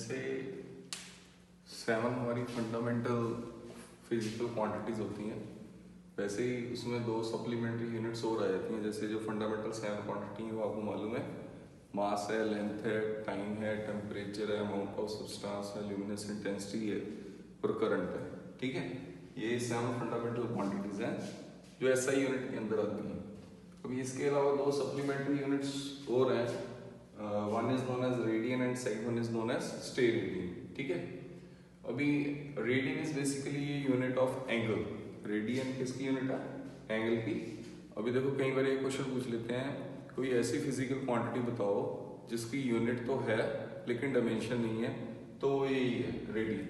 जैसे 7 हमारी fundamental physical quantities होती हैं, वैसे ही उसमें 2 सप्लीमेंट्री यूनिट्स और आ जाती हैं। जैसे जो फंडामेंटल 7 क्वांटिटी है वो आपको मालूम है, मास है, लेंथ है, टाइम है, टेम्परेचर है, अमाउंट ऑफ सब्सटेंस है, ल्यूमिनस इंटेंसिटी है और करंट है। ठीक है, ये 7 फंडामेंटल क्वांटिटीज हैं जो एसआई यूनिट के अंदर आती हैं। अभी इसके अलावा 2 सप्लीमेंट्री यूनिट्स और हैं, one is known as radian and second one is known as steradian. ठीक है, अभी radian is basically unit of angle. Radian किसकी यूनिट है? एंगल की। अभी देखो कई बार एक क्वेश्चन पूछ लेते हैं, कोई ऐसी फिजिकल क्वांटिटी बताओ जिसकी यूनिट तो है लेकिन डायमेंशन नहीं है, तो यही है रेडियन।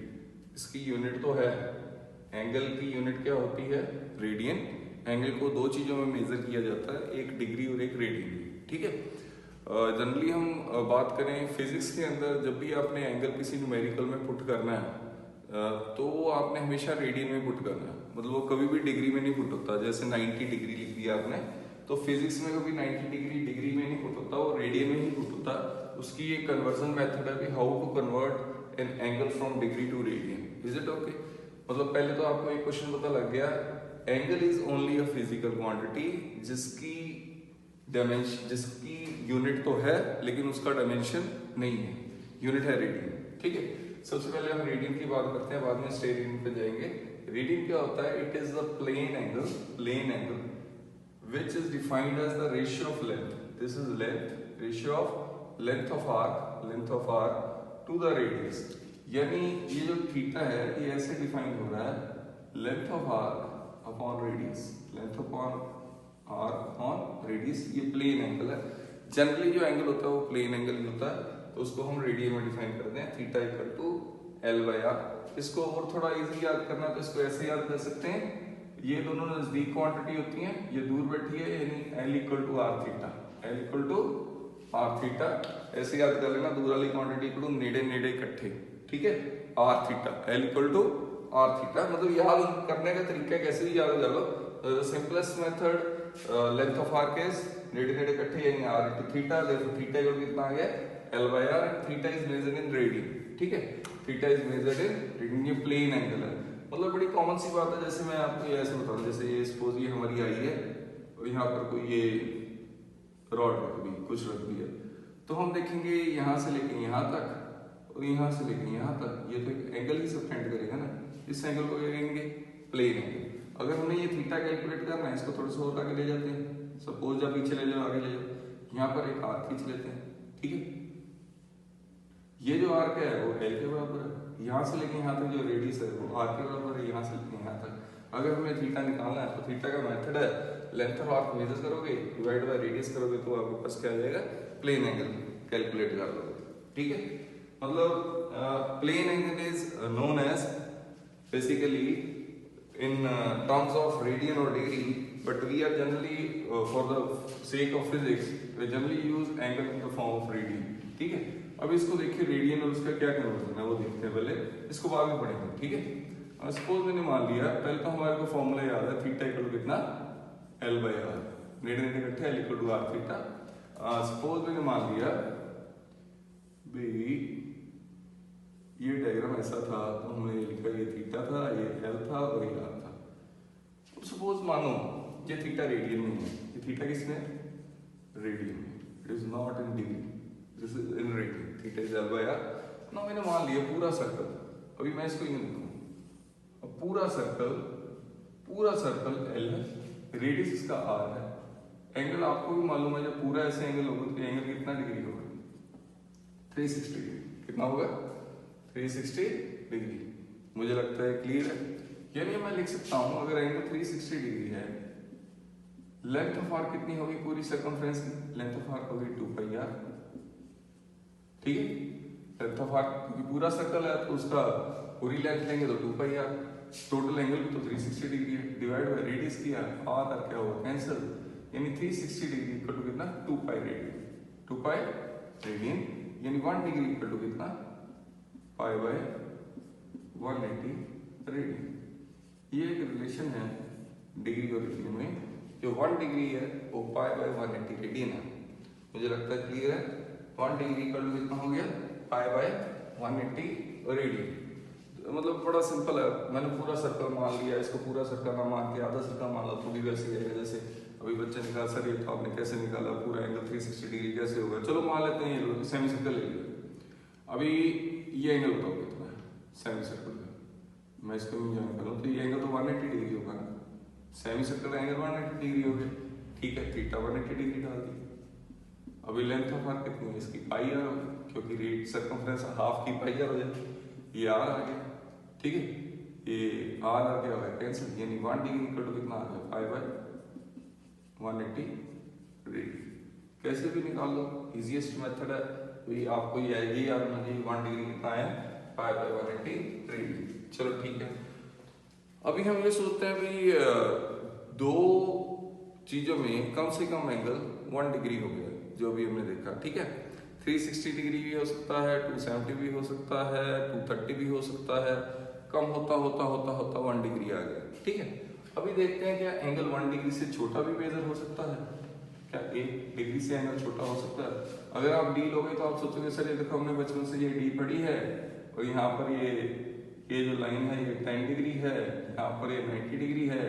इसकी यूनिट तो है, एंगल की यूनिट क्या होती है? रेडियन। एंगल को 2 चीजों में मेजर किया जाता है, एक डिग्री और एक रेडियन। ठीक है, जनरली हम बात करें फिजिक्स के अंदर, जब भी आपने एंगल किसी न्यूमेरिकल में पुट करना है तो वो आपने हमेशा रेडियन में पुट करना है, मतलब वो कभी भी डिग्री में नहीं पुट होता। जैसे 90 डिग्री लिख दिया आपने, तो फिजिक्स में कभी 90 डिग्री डिग्री में नहीं पुट होता, वो रेडियन में ही पुट होता। उसकी एक कन्वर्जन मेथड है कि how to convert an angle from degree to radian. Is it okay? मतलब पहले तो आपको एक क्वेश्चन पता लग गया, angle is only a physical quantity जिसकी डायमेंशन, जिसकी यूनिट तो है लेकिन उसका डायमेंशन नहीं है, यूनिट है रेडियन। ठीक है, सबसे पहले हम रेडियन की बात करते हैं, बाद में स्टेरेडियन पे जाएंगे। रेडियन क्या होता है? It is the plane angle which is defined as the ratio of length, this is length, ratio of length of arc to the radius। यानी ये जो थीटा है ये ऐसे डिफाइन हो रहा है, length of arc upon radius, length upon arc upon radius. ये प्लेन एंगल है। जनरली जो एंगल होता है वो प्लेन एंगल ही होता है, तो उसको हम रेडियन में डिफाइन करते हैं, थीटा इक्वल टू L/R। इसको और थोड़ा इजी याद करना तो इसको ऐसे याद कर सकते हैं, ये दोनों नजदीक क्वांटिटी होती हैं, ये दूर बैठी है, यानी L equal to are theta, L equal to are theta. ऐसे याद कर लेना, दूर वाली क्वांटिटी को नेड़े नेड़े इकट्ठे। ठीक है, r theta, L equal to are theta. मतलब याद करने का तरीका कैसे भी याद कर लो, simplest method, length of arc is नेड़े नेड़े इकट्ठे यानी r into theta, therefore theta equal कितना आ गया? L/R। Theta is measured in radian. ठीक है, theta is measured in radian. ये प्लेन एंगल है, मतलब बड़ी कॉमन सी बात है। जैसे मैं आपको ये ऐसे बताऊं, जैसे ये सपोज ये हमारी आई है और यहाँ पर कोई ये रॉड रख दी, कुछ रख दिया, तो हम देखेंगे यहाँ से लेके यहाँ तक और यहाँ से लेके यहाँ तक, ये तो एक एंगल ही सबटेंड करेगा ना। इस एंगल को क्या कहेंगे? Plane angle. अगर हमें ये थीटा कैलकुलेट करना है, इसको थोड़ा सा और आगे ले जाते हैं, सपोज आप पीछे ले जाओ, आगे ले जाओ, यहाँ पर एक आर्क खींच लेते हैं। ठीक है, ये जो आर्क है वो L के बराबर है, यहाँ से लेके यहाँ तक जो रेडियस है वो आर के बराबर है, यहाँ से लेके यहाँ तक। अगर हमें थीटा निकालना है तो थीटा का मेथड है, लेंथ ऑफ आर्क मेजर करोगे, डिवाइड बाय रेडियस करोगे, तो आपके पास क्या आ जाएगा? प्लेन एंगल कैलकुलेट कर लोगे। ठीक है, मतलब plane angle is known as basically in terms of radian or degree, but we are generally for the sake of physics we generally use angle in the form of radian। ठीक है, अब इसको देखिए रेडियन और उसका क्या conversion है वो देखते हैं, पहले इसको बाद में पढ़ेंगे। ठीक है, सपोज मैंने मान लिया, पहले तो हमारे को फॉर्मूला याद है, थीटा इक्वल टू कितना? L/R, नेड़े नेड़े इकट्ठे L equal to are theta. Suppose मैंने मान लिया भाई ये डायग्राम ऐसा था, तो हमने लिखा ये थीटा था, ये L था और ये R था। अब सपोज मानो ये थीटा रेडियन में है, ये थीटा किसमें? रेडियन में। It is not in degree, this is in radian. Theta is L/R। ना मैंने मान लिया पूरा सर्कल, अभी मैं इसको यूं लिखूं, अब पूरा सर्कल L है, रेडियस इसका R है। एंगल आपको भी मालूम है, जब पूरा ऐसे एंगल होगा तो एंगल कितना डिग्री होगा? 360 डिग्री। कितना होगा? 360 डिग्री। मुझे लगता है क्लियर है। यानी मैं लिख सकता हूं, अगर एंगल 360 डिग्री है, लेंथ ऑफ आर्क कितनी होगी पूरी सर्कमफ्रेंस की? लेंथ ऑफ आर्क होगी 2πr। ठीक है, लेंथ ऑफ आर्क क्योंकि पूरा सर्कल है तो उसका पूरी लेंथ लेंगे तो 2πr, टोटल एंगल भी तो 360 डिग्री है, डिवाइड बाय रेडियस किया, आर क्या होगा? कैंसिल, यानी 360 डिग्री इक्वल टू कितना? 2π रेडियन। 2π रेडियन यानी 1 डिग्री इक्वल टू कितना? π/180 रेडियन। ये एक रिलेशन है डिग्री और रेडियन में, जो 1 डिग्री है वो π/180 रेडियन है। मुझे लगता है क्लियर है। 1 डिग्री इक्वल टू कितना हो गया? π/180 180 रेडियन। मतलब बड़ा सिंपल है, मैंने पूरा सर्कल मान लिया, इसको पूरा सर्कल ना मान के आधा सर्कल मान लो तो भी वैसे ही रहेगा। जैसे अभी बच्चे निकाल सर ये तो आपने कैसे निकाला, पूरा एंगल 360 डिग्री कैसे होगा, चलो मान लेते हैं ये सेमी सर्कल ले लिया। अभी ये एंगल बताओ कितना है सेमी सर्कल का, मैं इसको भी ज्वाइन करूँ तो ये एंगल तो 180 डिग्री होगा ना, सेमी सर्कल का एंगल 180 डिग्री हो गया, ठीक है, थीटा 180 डिग्री डाल दी। अभी लेंथ ऑफ आर्क कितनी है इसकी, पाई आर होगी, क्योंकि रेड सर्कमफ्रेंस हाफ की पाई आर हो जाती है, ये आर आ गया, ठीक है, ये आर आ गया है कैंसिल, यानी 1 डिग्री इक्वल टू कितना आ गया 5/180 डिग्री। कैसे भी निकाल लो, इजीएस्ट मेथड है, तो ये आपको ये याद रखना चाहिए 1 डिग्री कितना है 5/180 डिग्री। चलो ठीक है, अभी हम ये सोचते हैं भाई दो चीजों में कम से कम एंगल 1 डिग्री हो गया, जो भी हमने देखा, ठीक है, 360 डिग्री भी हो सकता है, 270 भी हो सकता है, 230 भी हो सकता है, कम होता होता होता होता 1 डिग्री आ गया, ठीक है। अभी देखते हैं क्या एंगल 1 डिग्री से छोटा भी मेजर हो सकता है, क्या 1 डिग्री से एंगल छोटा हो सकता है। अगर आप डी लोगे तो आप सोचोगे सर ये देखो हमने बचपन से ये डी पढ़ी है और यहाँ पर ये जो लाइन है ये 10 डिग्री है, यहाँ पर ये 90 डिग्री है,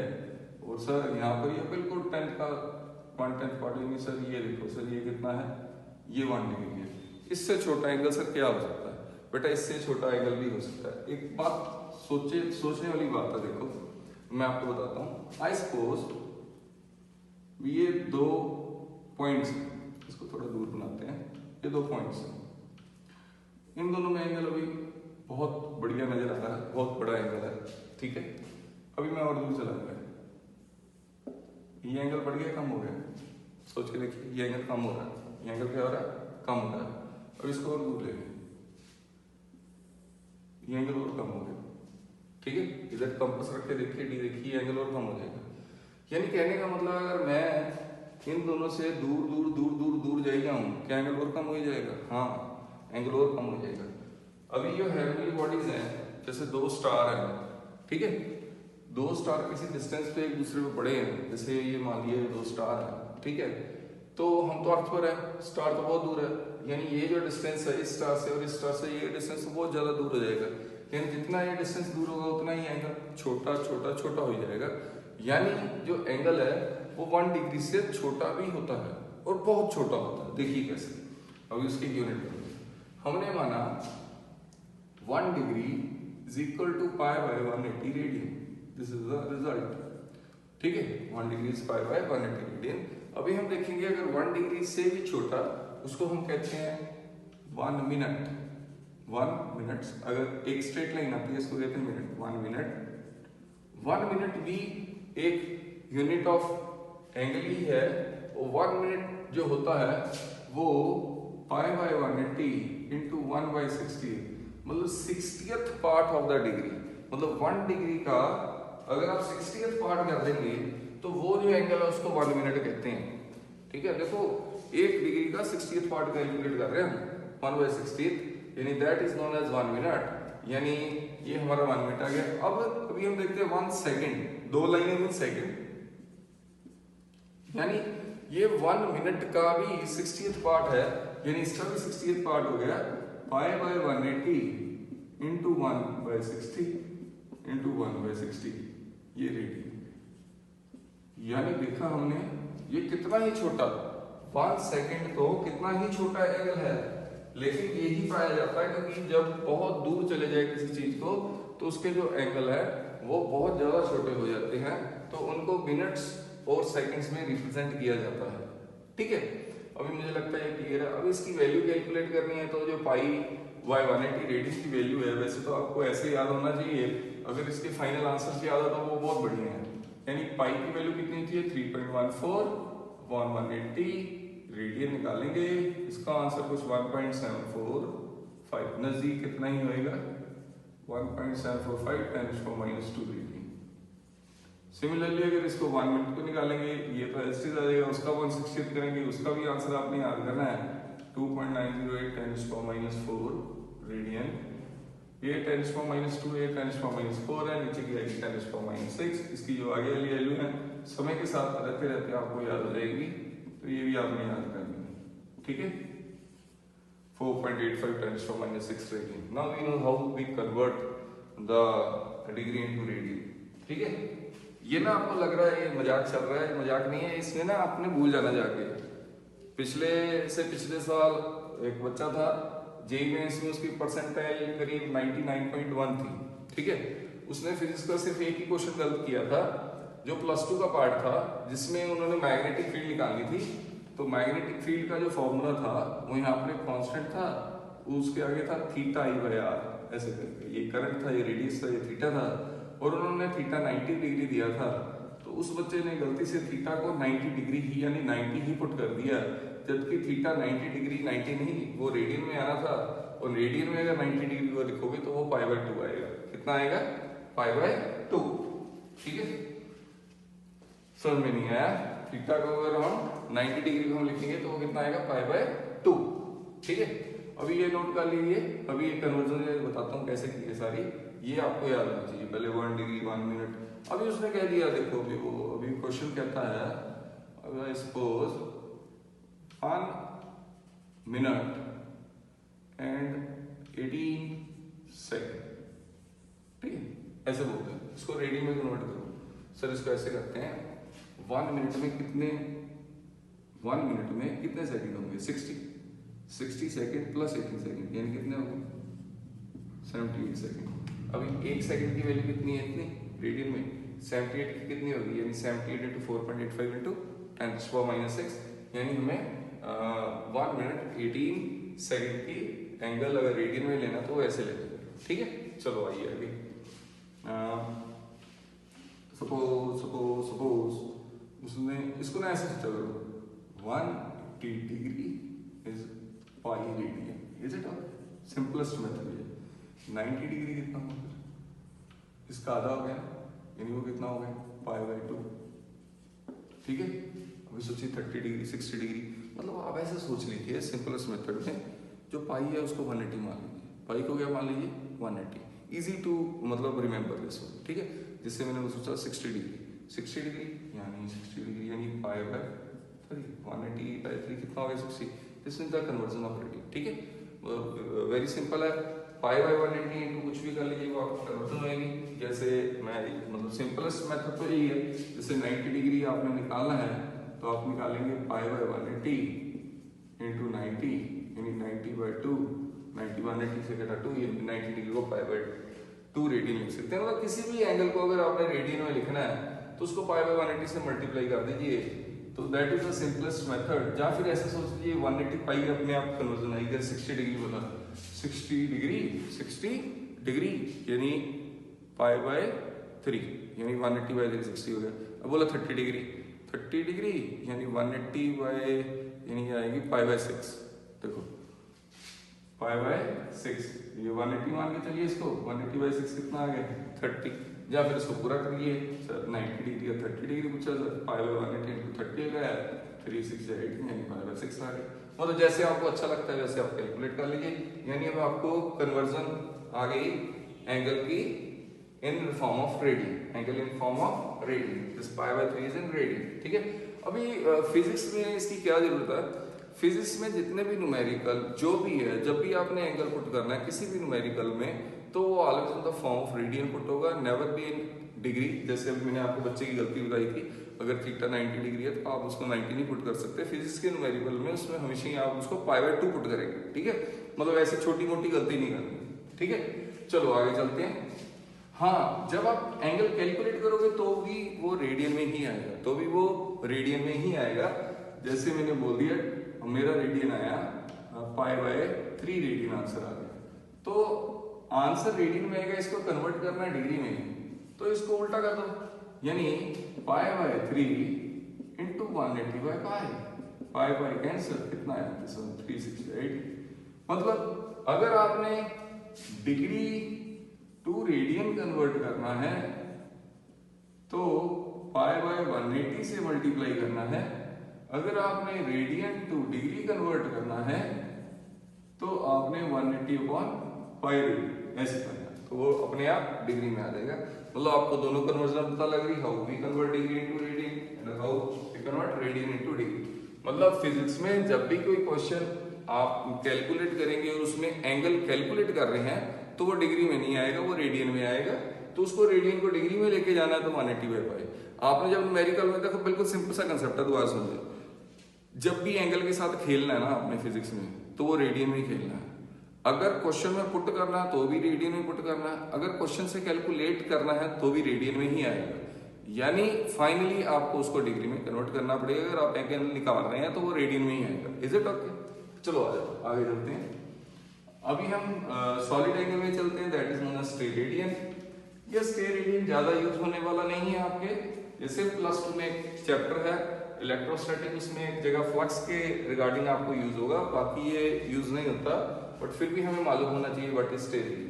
और सर यहाँ पर ये बिल्कुल 10th का 1/10 पार्ट नहीं सर, ये देखो सर ये कितना है, ये 1 डिग्री है। इससे छोटा एंगल सर क्या हो सकता है बेटा, इससे छोटा एंगल भी हो सकता है। एक बात सोचने वाली बात है, देखो मैं आपको बताता हूँ। आई सपोज ये 2 पॉइंट्स, इसको थोड़ा दूर बनाते हैं, ये 2 पॉइंट्स हैं, इन दोनों में एंगल अभी बहुत बढ़िया नजर आ रहा है, बहुत बड़ा एंगल है, ठीक है। अभी मैं और दूर चला गया, ये एंगल बढ़ गया कम हो गया, सोच के देखिए, ये एंगल कम हो रहा है, ये एंगल क्या हो रहा है कम हो रहा है। अब इसको और दूर ले, ये एंगल और कम हो गया, ठीक है, इधर कंपास रख के देखिए, डी देखिए, एंगल और कम हो जाएगा। यानी कहने का मतलब अगर मैं इन दोनों से दूर दूर दूर दूर दूर जाएगा हूँ, क्या एंगल और कम हो जाएगा, हाँ एंगल और कम हो जाएगा। अभी जो हेवनली बॉडीज हैं, जैसे 2 स्टार हैं, ठीक है, 2 स्टार किसी डिस्टेंस पे एक दूसरे पे पड़े हैं, जैसे ये मान लिए 2 स्टार हैं, ठीक है, तो हम तो अर्थ पर है, स्टार तो बहुत दूर है, यानी ये जो डिस्टेंस है इस स्टार से और इस स्टार से, ये डिस्टेंस बहुत ज्यादा दूर हो जाएगा, यानी जितना ये डिस्टेंस दूर होगा उतना ही एंगल छोटा छोटा छोटा हो जाएगा। यानी जो एंगल है वो 1 डिग्री से छोटा भी होता है और बहुत छोटा होता है। देखिए कैसे, अभी उसकी यूनिट हमने माना 1 degree is equal to π/180 radian, this is the result, ठीक है, 1 डिग्री इज π/180 रेडियन। अभी हम देखेंगे अगर 1 डिग्री से भी छोटा, उसको हम कहते हैं 1 मिनट, 1 मिनट, अगर एक स्ट्रेट लाइन आती है इसको कहते हैं मिनट, 1 मिनट। 1 मिनट भी एक यूनिट ऑफ एंगल ही है, और 1 मिनट जो होता है वो π/180 इंटू 1/60, मतलब 60th part of the degree, मतलब 1 डिग्री का अगर आप 60th पार्ट कर देंगे तो वो जो एंगल है उसको 1 मिनट कहते हैं, ठीक है। देखो 1 डिग्री का 60th पार्ट कैलकुलेट कर रहे हैं 1/60, यानी that is known as 1 minute, यानी ये हमारा 1 मिनट आ गया। अब अभी हम देखते हैं 1 सेकेंड, 2 लाइनें मीन सेकेंड, यानी ये 1 मिनट का भी 60th पार्ट है, यानी इसका भी 60th पार्ट हो गया π/180 इंटू 1/60 इंटू 1/60, ये रेडियन। यानी देखा हमने ये कितना ही छोटा, 1 सेकेंड तो कितना ही छोटा एंगल है, लेकिन यही पाया जाता है क्योंकि जब बहुत दूर चले जाए किसी चीज को तो उसके जो एंगल है वो बहुत ज्यादा छोटे हो जाते हैं, तो उनको मिनट्स और सेकंड्स में रिप्रेजेंट किया जाता है, ठीक है। अभी मुझे लगता है क्लियर है। अब इसकी वैल्यू कैलकुलेट करनी है, तो जो π/180 रेडियन की वैल्यू है, वैसे तो आपको ऐसे याद होना चाहिए, अगर इसके फाइनल आंसर याद हो तो वो बहुत बढ़िया है। यानी पाई की वैल्यू कितनी थी 3.14 अपॉन 180 रेडियन निकालेंगे, इसका आंसर कुछ 1.745, नजदीक कितना ही होएगा 1.745 10⁻² रेडियन। सिमिलरली अगर इसको 1 मिनट को निकालेंगे, ये तो ऐसे ही आ जाएगा, उसका 1/60 करेंगे, उसका भी आंसर आपने याद करना है 2.908 10⁻⁴ रेडियन। ये 10⁻², ये 10⁻⁴ है, नीचे की आएगी 10⁻�6। इसकी जो आगे वाली वैल्यू है समय के साथ रहते रहते आपको याद हो जाएगी, तो ये भी आपने याद करनी है, ठीक है। 4.85 10 to minus 6 radian. Now we know how we convert the degree into radian. ठीक है, ये ना आपको लग रहा है ये मजाक चल रहा है, मजाक नहीं है, इसमें ना आपने भूल जाना जाके। पिछले साल एक बच्चा था जेईई मेंस में, उसकी परसेंटाइल करीब 99.1 थी। ठीक है, उसने फिजिक्स का सिर्फ एक ही क्वेश्चन गलत किया था, जो +2 का पार्ट था, जिसमें उन्होंने मैग्नेटिक फील्ड निकालनी थी। तो मैग्नेटिक फील्ड का जो फॉर्मूला था वो यहाँ पर कांस्टेंट था, उसके आगे था θI/r ऐसे करके, ये करंट था, ये रेडियस था, ये थीटा था, और उन्होंने थीटा 90 डिग्री दिया था। तो उस बच्चे ने गलती से थीटा को 90 डिग्री ही यानी 90 ही पुट कर दिया, जबकि थीटा 90 डिग्री 90 नहीं, वो रेडियन में आना था, और रेडियन में अगर 90 डिग्री को लिखोगे तो वो π/2 आएगा। कितना आएगा? π/2। ठीक है, समझ में नहीं आया? थीटा को अगर हम 90 डिग्री को हम लिखेंगे तो वो कितना आएगा? π/2। ठीक है, अभी ये नोट कर लीजिए। अभी ये कन्वर्जन बताता हूँ कैसे की है सारी, ये आपको याद होना चाहिए। पहले 1 डिग्री 1 मिनट, अभी उसने कह दिया, देखो अभी क्वेश्चन कहता है, अगर सपोज 1 मिनट एंड 18 सेकेंड, ठीक है, ऐसे बोलते हैं, इसको रेडियन में कन्वर्ट करो। सर इसको ऐसे करते हैं, 1 मिनट में कितने सेकंड होंगे? 60 सेकंड प्लस 18 सेकंड यानी कितने होंगे? 78 सेकंड। अभी 1 सेकंड की वैल्यू कितनी है? इतनी रेडियन में 78 की कितनी होगी? यानी 78 into 4.85 into 10⁻⁻⁶, यानी हमें 1 मिनट 18 सेकंड की एंगल अगर रेडियन में लेना तो ऐसे ले लेंगे। ठीक है, चलो आइए अभी। सपोज उसने इसको ना ऐसे सोचा करो, 180 degree is pi radian, is it? Simplest method है। 90 डिग्री कितना होगा? इसका आधा हो गया, यानी वो कितना हो गया? π/2। ठीक है, अभी सोचिए 30 डिग्री 60 डिग्री, मतलब आप ऐसे सोच लीजिए सिंपलेस्ट मेथड में, जो पाई है उसको 180 मान लीजिए, पाई को क्या मान लीजिए? 180। इजी टू मतलब रिमेंबर दिस वन। ठीक है, जिससे मैंने वो सोचा 60 डिग्री यानी π/3, 180/3 कितना हो गया? 60। This is the conversion of radian. ठीक है, वेरी सिंपल है, π/180 इनटू कुछ भी कर लीजिए, वो आपको कन्वर्जन होगी। जैसे मैं मतलब सिंपलेस्ट मेथड तो यही है, जैसे 90 डिग्री आपने निकालना है तो आप निकालेंगे π/180 इंटू 90 यानी 90/2, 90/180 से कटा 2, यानी 90 डिग्री को π/2 रेडियन लिख सकते हैं। मतलब किसी भी एंगल को अगर आपने रेडियन में लिखना है तो उसको π/180 से मल्टीप्लाई कर दीजिए, तो that is the simplest method. या फिर ऐसे सोच लीजिए 180 पाई अपने आप कन्वर्जन आएगी। 60 डिग्री बोला, 60 डिग्री यानी π/3 यानी 180/3 60 हो गया। अब बोला 30 डिग्री यानी 180 यानी आएगी π/6। देखो π/6, ये 180 मान के चलिए इसको, 180/6 कितना आ गया? 30। या फिर इसको पूरा करिए सर, 90 डिग्री या 30 डिग्री पूछा सर, π/180 into 30 गया, 3 6 8 यानी π/6 आ गया। मतलब जैसे आपको अच्छा लगता है वैसे आप कैलकुलेट कर लीजिए। यानी अब आपको कन्वर्जन आ गई एंगल की in form of radian, angle in form of radian, this π/3 is in radian. ठीक है, अभी फिजिक्स में इसकी क्या जरूरत है? फिजिक्स में जितने भी न्यूमेरिकल जो भी है, जब भी आपने एंगल पुट करना है किसी भी न्यूमेरिकल में, तो वो always in the form of radian put होगा, नेवर बी इन डिग्री। जैसे अभी मैंने आपको बच्चे की गलती बताई थी, अगर थीटा 90 डिग्री है तो आप उसको 90 नहीं पुट कर सकते। फिजिक्स के न्यूमेरिकल में उसमें हमेशा ही आप उसको π/2 पुट करेंगे। ठीक है, मतलब ऐसी छोटी मोटी गलती नहीं करनी। ठीक है, चलो आगे चलते हैं। हाँ, जब आप एंगल कैलकुलेट करोगे तो भी वो रेडियन में ही आएगा, जैसे मैंने बोल दिया मेरा रेडियन आया π/3 रेडियन आंसर आ गया, तो आंसर रेडियन में आएगा, इसको कन्वर्ट करना है डिग्री में, तो इसको उल्टा कर दो, यानी π/3 इंटू 180/π कैंसिल, कितना है? 368। मतलब अगर आपने डिग्री टू रेडियन कन्वर्ट करना है तो π/180 से मल्टीप्लाई करना है। अगर आपने रेडियन टू डिग्री कन्वर्ट करना है तो आपने 180/π रेडियन ऐसे करना है, तो वो अपने आप डिग्री में आ जाएगा। मतलब आपको दोनों कन्वर्जन पता लग रही, how we convert degree into radian and how we convert radian into degree. मतलब फिजिक्स में जब भी कोई क्वेश्चन आप कैलकुलेट करेंगे और उसमें एंगल कैलकुलेट कर रहे हैं तो वो डिग्री में नहीं आएगा, वो रेडियन में आएगा। तो उसको रेडियन को डिग्री में लेके जाना है तो 180/π। आपने जब न्यूमेरिकल में देखो बिल्कुल सिंपल सा कंसेप्ट है, दोबारा समझो। जब भी एंगल के साथ खेलना है ना अपने फिजिक्स में, तो वो रेडियन में ही खेलना है। अगर क्वेश्चन में पुट करना है तो भी रेडियन में पुट करना है, अगर क्वेश्चन से कैलकुलेट करना है तो भी रेडियन में ही आएगा। यानी फाइनली आपको उसको डिग्री में कन्वर्ट करना पड़ेगा। अगर आप एंगल निकाल रहे हैं तो वो रेडियन में ही आएगा। Is it okay? चलो आ जाओ आगे चलते हैं। अभी हम सॉलिड एंगल में चलते हैं, that is known as steradian. ये स्टेरेडियन ज्यादा यूज होने वाला नहीं है आपके, जैसे +2 में एक चैप्टर है इलेक्ट्रोस्टैटिक, उसमें एक जगह फ्लक्स के रिगार्डिंग आपको यूज होगा, बाकी ये यूज नहीं होता, बट फिर भी हमें मालूम होना चाहिए व्हाट इज स्टेरेडियन।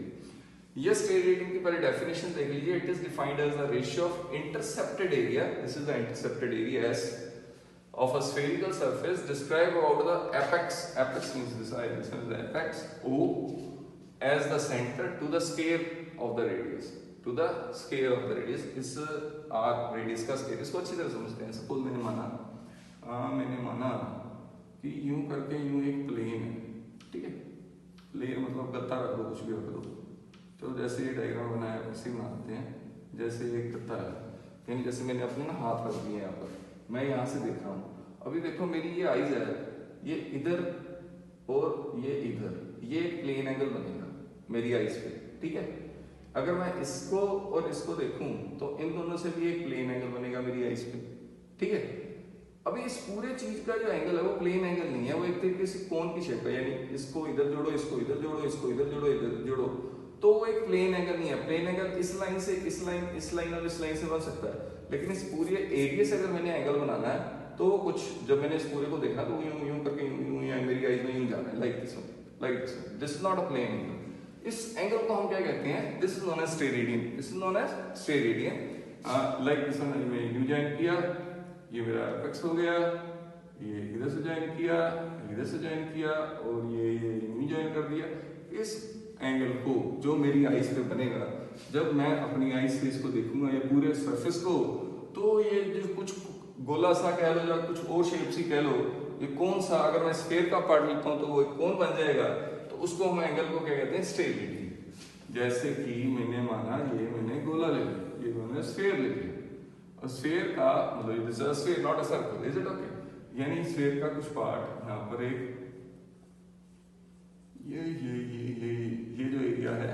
ये स्टेरेडियन की पहले डेफिनेशन देख लीजिए। It is defined as the ratio of intercepted area, this is the intercepted area as of a spherical surface described about the apex means this is the apex O as the center to the scale of the radius, to the scale of the radius। इस r radius का scale, इसको अच्छी तरह समझते हैं। Suppose मैंने माना कि यूं करके यूं एक प्लेन है, ठीक है, प्लेन मतलब गत्ता रख दो, कुछ भी रख दो, तो जैसे ये डायग्राम बनाया वैसे ही बनाते हैं। जैसे एक गत्ता है, यानी जैसे मैंने अपने ना हाथ रख दिए यहाँ पर, मैं यहाँ से देख रहा हूँ। अभी देखो मेरी ये आईज है, ये इधर और ये इधर, ये प्लेन एंगल बनेगा मेरी आईज पे, ठीक है। अगर मैं इसको और इसको देखूं तो इन दोनों से भी एक प्लेन एंगल बनेगा मेरी आईज पे, ठीक है। अभी इस पूरे चीज का जो एंगल है वो प्लेन एंगल नहीं है, वो एक तरीके से कोन की शेप है, यानी इसको इधर जोड़ो, इसको इधर जोड़ो, इसको इधर जोड़ो, इधर जोड़ो, तो वो एक प्लेन एंगल नहीं है। प्लेन एंगल इस लाइन से इस लाइन, इस लाइन और इस लाइन से बन सकता है, लेकिन इस पूरे एरिया से अगर मैंने एंगल बनाना है तो कुछ, जब मैंने इस पूरे को देखा तो यूं यूं करके यूं मेरी आईज में यूं जाना है, like this one, like this one. This is not a plane angle. इस एंगल को हम क्या कहते हैं? This is known as steradian, this is known as steradian. Like this one, मैंने यूं ज्वाइन किया, ये मेरा एपेक्स हो गया, ये इधर से ज्वाइन किया, इधर से ज्वाइन किया, और ये यूं ज्वाइन कर दिया। इस एंगल को जो मेरी आईज पे बनेगा, जब मैं अपनी आईज से इसको देखूंगा या पूरे सरफेस को, तो ये जो कुछ गोला सा कह लो या कुछ और शेप सी कह लो, ये कौन सा, अगर मैं स्फीयर का पार्ट लेता हूं तो वो एक कौन बन जाएगा, तो उसको हम एंगल को क्या कहते हैं? स्टेरेडियन। जैसे कि मैंने माना ये मैंने गोला ले लिया, ये मैंने स्फीयर ले लिया, और स्फीयर का मतलब this is a sphere not a circle, is it okay? यानी स्फीयर का कुछ पार्ट यहाँ पर एक ये जो एरिया है,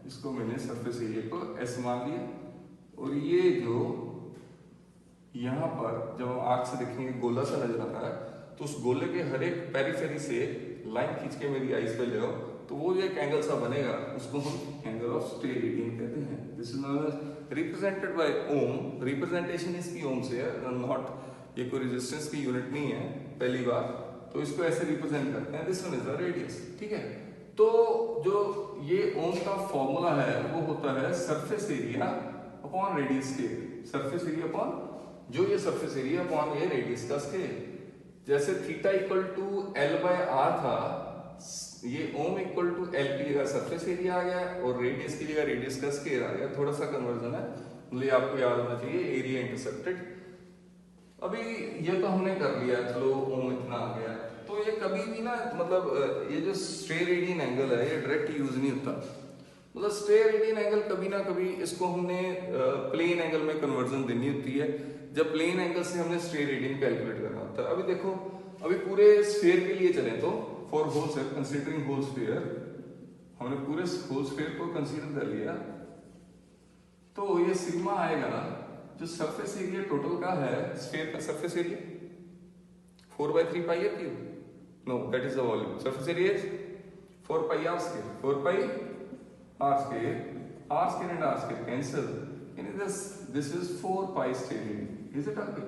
इसको मैंने सरफेस एरिया को S मान लिया, और ये जो यहाँ पर जब हम आंख से देखेंगे गोला सा नजर आता है, तो उस गोले के हर एक पेरिफेरी से लाइन खींच के मेरी आईज पे ले आओ, तो वो जो एक एंगल सा बनेगा उसको हम एंगल ऑफ स्टेरेडियन कहते हैं। This is known as represented by ohm. Representation इसकी ओम से है, नॉट, ये कोई रेजिस्टेंस की यूनिट नहीं है पहली बार, तो इसको ऐसे रिप्रेजेंट करते हैं। This one is the radius, ठीक है। तो जो ये ओम का फॉर्मूला है वो होता है surface area upon radius square. Surface area upon जो ये सरफेस एरिया अपॉन ये रेडियस का स्केयर। जैसे थीटा इक्वल टू L/r था, ये ओम इक्वल टू L की जगह सरफेस एरिया आ गया और रेडियस की जगह रेडियस का स्केयर आ गया। थोड़ा सा कन्वर्जन है, मतलब आपको याद होना चाहिए एरिया इंटरसेप्टेड। अभी ये तो हमने कर लिया, चलो ओम इतना आ गया। तो ये कभी भी ना, मतलब ये जो स्टेरेडियन एंगल है ये डायरेक्ट यूज नहीं होता। मतलब स्टेरेडियन एंगल कभी ना कभी इसको हमने प्लेन एंगल में कन्वर्जन देनी होती है, जब प्लेन एंगल से हमने स्टेरेडियन कैलकुलेट करना होता है। अभी देखो, अभी पूरे स्फीयर के लिए चले तो for whole sphere, considering whole sphere, हमने पूरे होल स्फीयर को कंसीडर कर लिया, तो ये सिग्मा आएगा जो सरफेस एरिया टोटल का है स्फीयर का सरफेस एरिया 4/3 पाई है, no that is the volume. Surface area is 4 pi r square, 4 pi r square, r square and r square cancel, यानी this is 4 pi steradian, is it okay?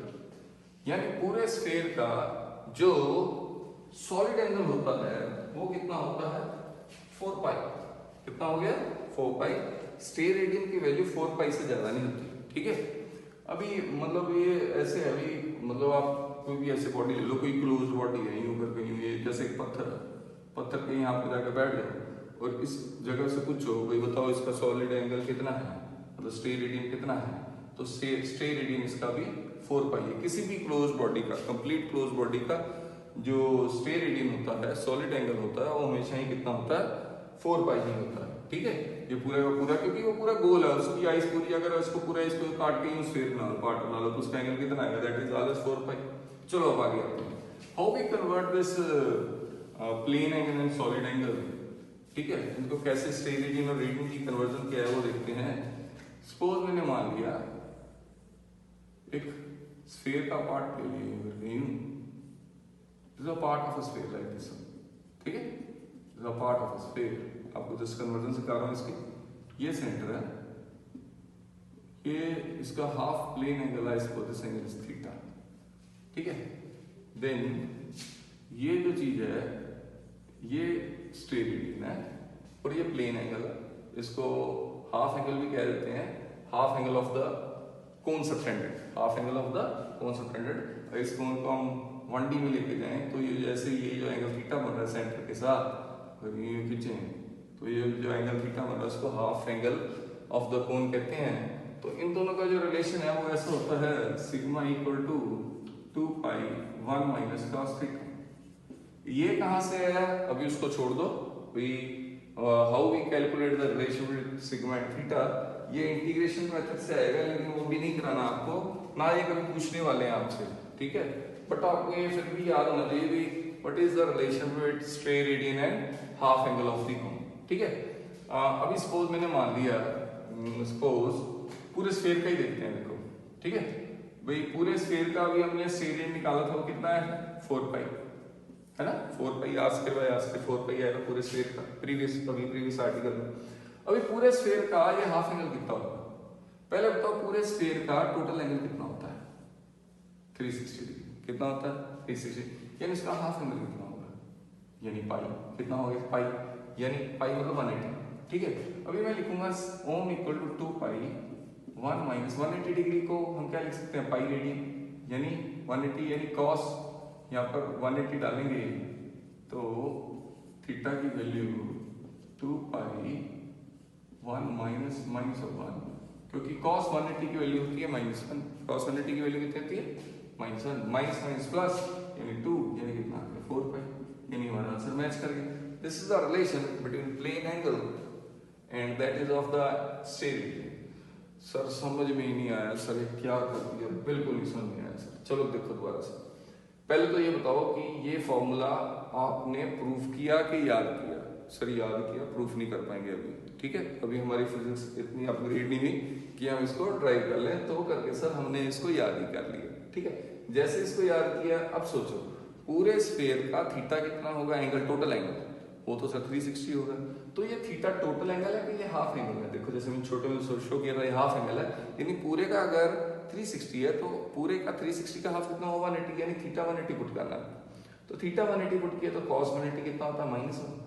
यानी पूरे sphere का जो solid angle होता है वो कितना होता है? 4 पाई। कितना हो गया? 4 पाई। स्टेरेडियन की वैल्यू 4 पाई से ज्यादा नहीं होती, ठीक है। अभी मतलब ये ऐसे है, अभी मतलब आप कोई भी ऐसे बॉडी ले लो, कोई क्लोज बॉडी है, यूं करके यूं, ये जैसे एक पत्थर है, पत्थर के यहाँ पे जाकर बैठ जाओ और इस जगह से पूछो भाई बताओ इसका सॉलिड एंगल कितना है, मतलब स्टेरेडियन कितना है, तो स्टेरेडियन इसका भी 4 पाई है। किसी भी क्लोज बॉडी का, कंप्लीट क्लोज बॉडी का जो स्टेरेडियन होता है, सॉलिड एंगल होता है, वो हमेशा ही कितना होता है, 4 पाई ही होता है। ठीक है, ये पूरा का पूरा, क्योंकि वो पूरा गोल है, उसकी आइस पूरी, अगर उसको पूरा इसको काट के स्फीयर बना लो, पार्ट बना लो, तो उसका एंगल कितना आएगा, दैट इज ऑलवेज 4 पाई। चलो अब आगे आते हैं, how we convert this plane angle and solid angle. ठीक है, इनको कैसे स्टेरेडियन और रेडियन की कन्वर्जन क्या है वो देखते हैं। सपोज मैंने मान लिया एक स्फीयर का पार्ट ले लिया, this is a part of a sphere like this, ठीक है, this is a part of a sphere. आपको जस्ट कन्वर्जन सिखा रहा हूं इसकी। ये सेंटर है, ये इसका हाफ प्लेन एंगल है, इसको दिस एंगल इज थीटा। ठीक है, देन ये जो चीज है ये स्टेरेडियन है और ये प्लेन एंगल है, इसको हाफ एंगल भी कह देते हैं, half angle of the cone subtended, half angle of the cone subtended. इस कोन को हम 1D में लेके जाएं तो ये जैसे ये जो एंगल थीटा बन रहा है सेंटर के साथ, अगर ये खींचें तो ये जो एंगल थीटा बन रहा है उसको half angle of the cone कहते हैं। तो इन दोनों का जो रिलेशन है वो ऐसा होता है, sigma equal to 2 pi 1 minus cos theta. ये कहां से है, अभी उसको छोड़ दो, how we calculate the relation with sigma and theta, ये इंटीग्रेशन मेथड से आएगा, लेकिन वो भी नहीं कराना आपको, ना ये कभी पूछने वाले हैं आपसे। ठीक है, बट आपको ये फिर भी याद होना चाहिए भी what is the relation with steradian and half angle of the cone. ठीक है, अभी सपोज मैंने मान लिया, सपोज पूरे स्फीयर का ही देखते हैं, देखो। ठीक है भाई, पूरे स्फीयर का अभी हमने स्टेरेडियन निकाला था, वो कितना है, 4 पाई है ना, 4 पाई आस्के बाय आस्के 4 पाई आएगा पूरे स्फीयर का, प्रीवियस आर्टिकल में। अभी पूरे स्फीयर का ये हाफ एंगल कितना होगा, पहले बताओ पूरे स्फीयर का टोटल एंगल कितना होता है, 360 डिग्री। कितना होता है, 360, यानी इसका हाफ एंगल कितना होगा, यानी पाई। कितना हो गया, पाई, यानी पाई मतलब 180। ठीक है, अभी मैं लिखूंगा ohm equal to 2 pi 1 minus 180 degree को हम क्या लिख सकते हैं, पाई रेडियन, यानी 180, यानी कॉस, यहाँ पर 180 डालेंगे तो थीटा की वैल्यू 2 पाई 1 माइनस माइनस 1, क्योंकि कॉस 180 की वैल्यू होती है -1, कॉस 180 की वैल्यू कितनी होती है, -1, माइनस माइनस प्लस, यानी 2, यानी कितना 4 पाई, यानी हमारा आंसर मैच कर गया। This is the relation between plane angle and that is of the steradian. Sir समझ में ही नहीं आया सर, ये क्या कर दिया, बिल्कुल नहीं समझ में आया सर। चलो देखो दोबारा से, पहले तो ये बताओ कि ये फॉर्मूला आपने प्रूफ किया कि याद किया। सर याद किया, प्रूफ नहीं कर पाएंगे अभी। ठीक है, अभी हमारी फिजिक्स इतनी अपग्रेड नहीं हुई कि हम इसको ड्राइव कर लें, तो करके सर हमने इसको याद ही कर लिया। ठीक है, जैसे इसको याद किया, अब सोचो पूरे स्फीयर का थीटा कितना होगा, एंगल, टोटल एंगल, वो तो सर 360 होगा। तो ये थीटा टोटल एंगल है कि ये हाफ एंगल है, देखो जैसे मैंने छोटे में शो किया था, ये हाफ एंगल है, यानी पूरे का अगर 360 है तो पूरे का 360 का हाफ कितना होगा, 180, यानी थीटा 180 पुट करना है। तो थीटा 180 पुट किया तो cos 180 कितना होता है, -1,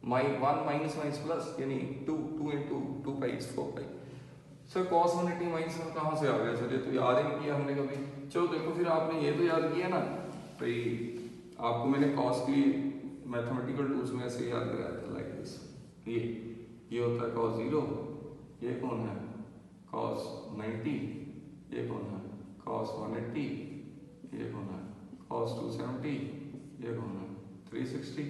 -1 माइनस माइनस प्लस, यानी 2 into 2 pi is 4 pi. Sir cos 180 -1 कहाँ से आ गया सर, ये तो याद ही नहीं किया हमने कभी। चलो देखो फिर आपने ये तो याद किया ना भाई, आपको मैंने cos की मैथमेटिकल टूल्स में ऐसे याद कराया था, लाइक दिस, ये होता है cos 0, ये कौन है cos 90, ये कौन है cos 180, ये कौन है cos 270, ये कौन है 360।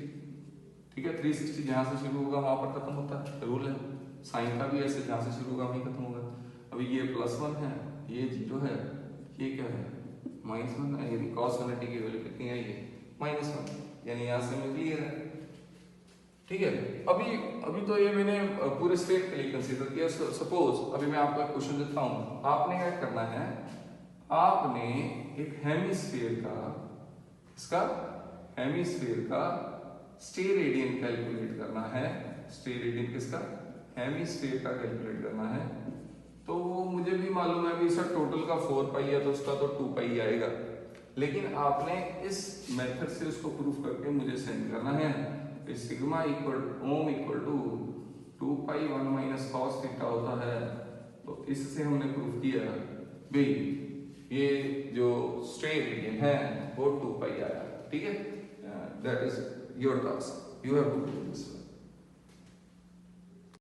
ठीक है, 360 जहाँ से शुरू होगा वहां पर खत्म होता है, रूल है। साइन का भी ऐसे जहाँ से शुरू होगा वहीं खत्म होगा। अभी ये +1 है, ये 0 है, ये क्या है -1 है, यानी cos 180 की वैल्यू कितनी है, ये -1, यानी यहाँ से मैं क्लियर है। ठीक है, अभी तो ये मैंने पूरे स्फीयर के लिए कंसीडर किया। सपोज अभी मैं आपको एक क्वेश्चन देता हूँ, आपने क्या करना है, आपने एक हेमिस्फीयर का, इसका हेमिस्फीयर का स्टेरेडियन कैलकुलेट करना है। स्टेरेडियन किसका, हेमिस्फीयर का कैलकुलेट करना है। तो वो मुझे भी मालूम है भी सर टोटल का 4 पाई है तो उसका तो 2 पाई आएगा, लेकिन आपने इस मेथड से उसको प्रूफ करके मुझे सेंड करना है। Sigma ohm equal to 2 pi 1 minus cos theta होता है। तो इससे हमने प्रूफ किया भाई ये जो स्टेरेडियन है वो 2 पाई आया। ठीक है, that is your task, you have to do this.